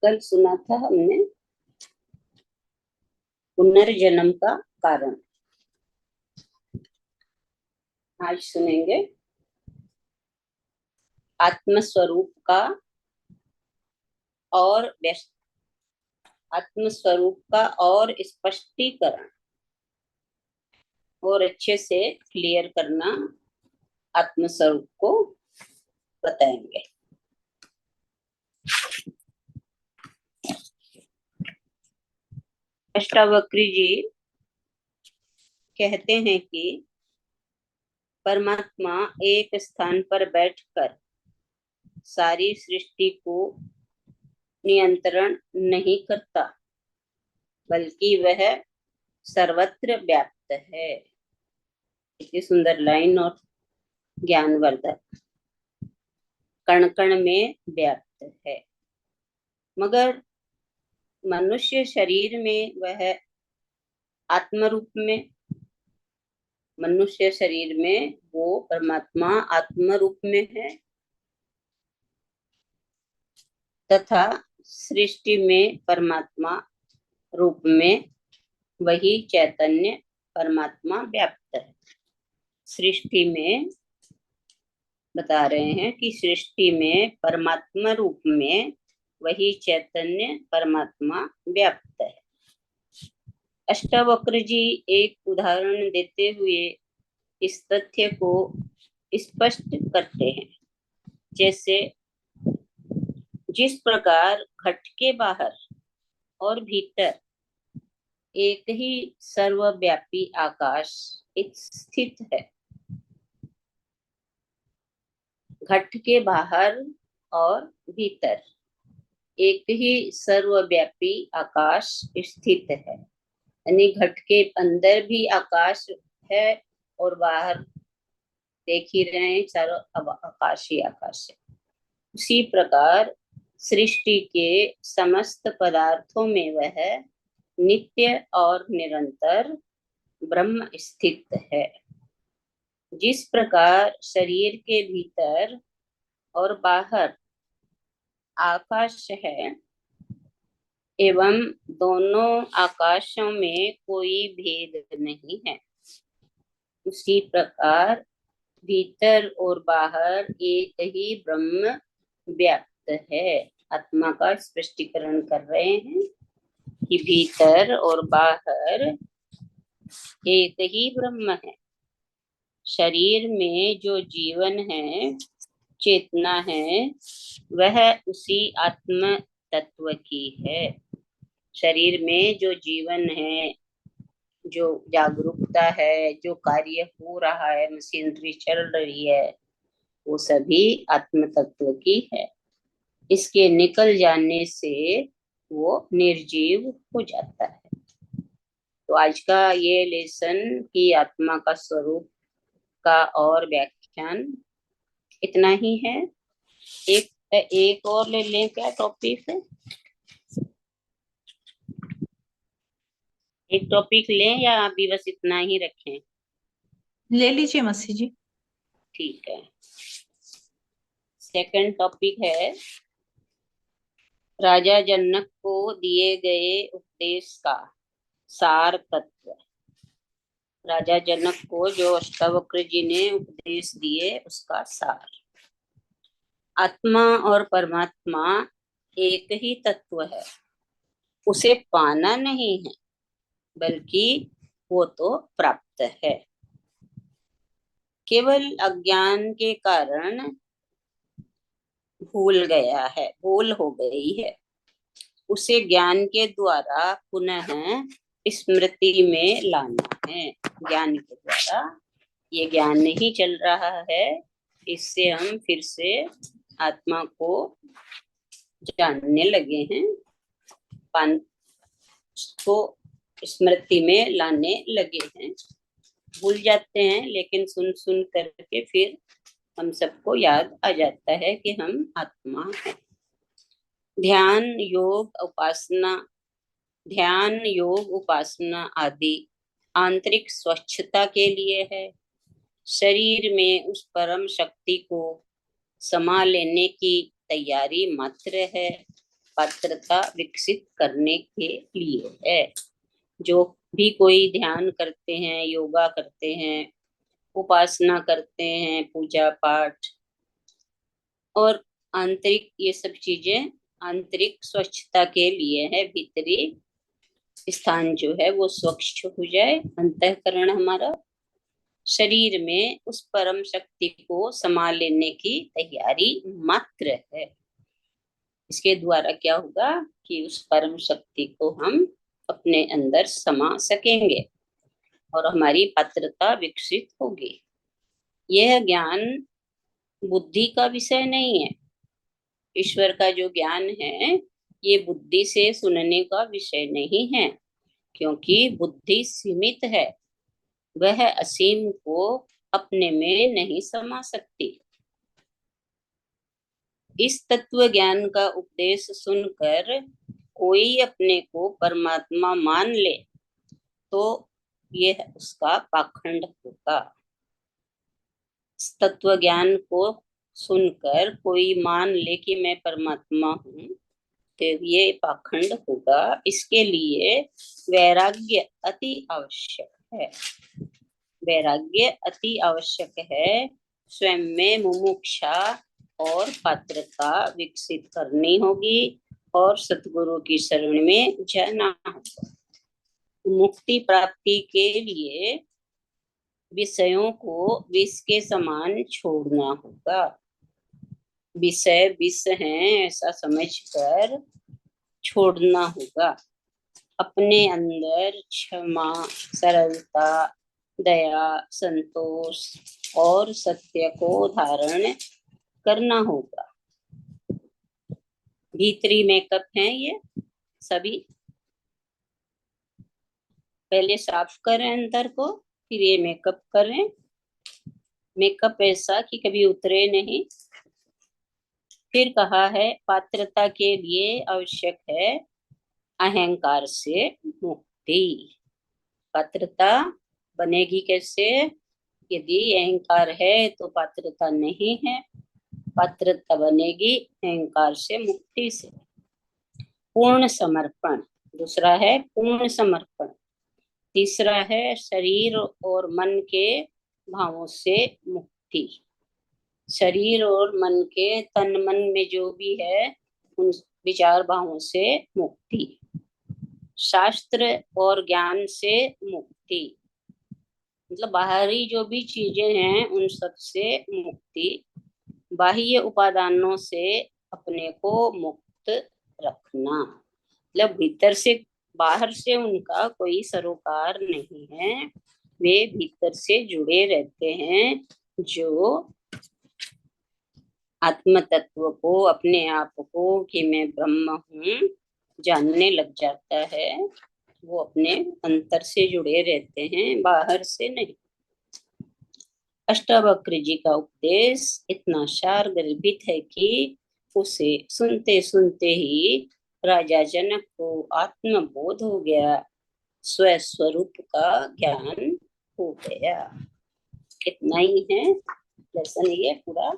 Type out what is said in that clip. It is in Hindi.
कल सुना था हमने पुनर्जन्म का कारण। आज सुनेंगे आत्मस्वरूप का और आत्मस्वरूप का और स्पष्टीकरण और अच्छे से क्लियर करना आत्मस्वरूप को बताएंगे। अष्टावक्री जी कहते हैं कि परमात्मा एक स्थान पर बैठकर सारी सृष्टि को नियंत्रण नहीं करता, बल्कि वह सर्वत्र व्याप्त है। इतनी सुंदर लाइन और ज्ञानवर्धक। कण कण में व्याप्त है, मगर मनुष्य शरीर में वह आत्म रूप में, मनुष्य शरीर में वो परमात्मा आत्म रूप में है तथा सृष्टि में परमात्मा रूप में वही चैतन्य परमात्मा व्याप्त है। सृष्टि में बता रहे हैं कि सृष्टि में परमात्मा रूप में वही चैतन्य परमात्मा व्याप्त है। अष्टावक्र जी एक उदाहरण देते हुए इस तथ्य को स्पष्ट करते हैं। जैसे जिस प्रकार घट के बाहर और भीतर एक ही सर्वव्यापी आकाश स्थित है, घट के बाहर और भीतर एक ही सर्वव्यापी आकाश स्थित है, यानी घट के अंदर भी आकाश है और बाहर देख ही रहे हैं चारों आकाश ही आकाश है। उसी प्रकार सृष्टि के समस्त पदार्थों में वह नित्य और निरंतर ब्रह्म स्थित है। जिस प्रकार शरीर के भीतर और बाहर आकाश है एवं दोनों आकाशों में कोई भेद नहीं है, उसी प्रकार भीतर और बाहर एक ही ब्रह्म व्याप्त है। आत्मा का स्पष्टीकरण कर रहे हैं कि भीतर और बाहर एक ही ब्रह्म है। शरीर में जो जीवन है, चेतना है, वह उसी आत्म तत्व की है। शरीर में जो जीवन है, जो जागरूकता है, जो कार्य हो रहा है, मशीनरी चल रही है, वो सभी आत्म तत्व की है। इसके निकल जाने से वो निर्जीव हो जाता है। तो आज का ये लेसन की आत्मा का स्वरूप का और व्याख्यान इतना ही है। एक और ले लें क्या टॉपिक है? एक टॉपिक लें या अभी बस इतना ही रखें? ले लीजिए मसी जी। ठीक है। सेकंड टॉपिक है राजा जनक को दिए गए उपदेश का सार तत्व। राजा जनक को जो अष्टावक्र जी ने उपदेश दिए उसका सार। आत्मा और परमात्मा एक ही तत्व है, उसे पाना नहीं है, बल्कि वो तो प्राप्त है। केवल अज्ञान के कारण भूल हो गई है। उसे ज्ञान के द्वारा पुनः स्मृति में लाना है। ज्ञान के द्वारा, ये ज्ञान नहीं चल रहा है, इससे हम फिर से आत्मा को जानने लगे हैं, को स्मृति में लाने लगे हैं। भूल जाते हैं, लेकिन सुन सुन करके फिर हम सबको याद आ जाता है कि हम आत्मा हैं। ध्यान योग उपासना आदि आंतरिक स्वच्छता के लिए है। शरीर में उस परम शक्ति को समा लेने की तैयारी मात्र है। पात्रता विकसित करने के लिए है। जो भी कोई ध्यान करते हैं, योगा करते हैं, उपासना करते हैं, पूजा पाठ और आंतरिक, ये सब चीजें आंतरिक स्वच्छता के लिए है। भीतरी स्थान जो है वो स्वच्छ हो जाए, अंतःकरण हमारा, शरीर में उस परम शक्ति को समा लेने की तैयारी मात्र है। इसके द्वारा क्या होगा कि उस परम शक्ति को हम अपने अंदर समा सकेंगे और हमारी पात्रता विकसित होगी। यह ज्ञान बुद्धि का विषय नहीं है। ईश्वर का जो ज्ञान है ये बुद्धि से सुनने का विषय नहीं है, क्योंकि बुद्धि सीमित है, वह असीम को अपने में नहीं समा सकती। इस तत्व ज्ञान का उपदेश सुनकर कोई अपने को परमात्मा मान ले तो यह उसका पाखंड होगा। इस तत्व ज्ञान को सुनकर कोई मान ले कि मैं परमात्मा हूँ, तो ये पाखंड होगा। इसके लिए वैराग्य अति आवश्यक है। वैराग्य अति आवश्यक है। स्वयं में मुमुक्षा और पात्रता विकसित करनी होगी और सतगुरु की शरण में जाना होगा। मुक्ति प्राप्ति के लिए विषयों को विष के समान छोड़ना होगा। विषय विष हैं ऐसा समझकर छोड़ना होगा। अपने अंदर क्षमा, सरलता, दया, संतोष और सत्य को धारण करना होगा। भीतरी मेकअप हैं ये सभी। पहले साफ करें अंदर को, फिर ये मेकअप करें। मेकअप ऐसा कि कभी उतरे नहीं। फिर कहा है पात्रता के लिए आवश्यक है अहंकार से मुक्ति। पात्रता बनेगी कैसे? यदि अहंकार है तो पात्रता नहीं है। पात्रता बनेगी अहंकार से, मुक्ति से। पूर्ण समर्पण दूसरा है, पूर्ण समर्पण तीसरा है, शरीर और मन के भावों से मुक्ति। शरीर और मन के, तन मन में जो भी है उन विचार भावों से मुक्ति। शास्त्र और ज्ञान से मुक्ति, मतलब बाहरी जो भी चीजें हैं उन सब से मुक्ति। बाह्य उपादानों से अपने को मुक्त रखना, मतलब भीतर से, बाहर से उनका कोई सरोकार नहीं है। वे भीतर से जुड़े रहते हैं। जो आत्म तत्व को, अपने आप को कि मैं ब्रह्म हूँ जानने लग जाता है, वो अपने अंतर से जुड़े रहते हैं, बाहर से नहीं। अष्टावक्र जी का उपदेश इतना सार गर्भित है कि उसे सुनते सुनते ही राजा जनक को आत्मबोध हो गया, स्वस्वरूप का ज्ञान हो गया। इतना ही है लेसन ये पूरा।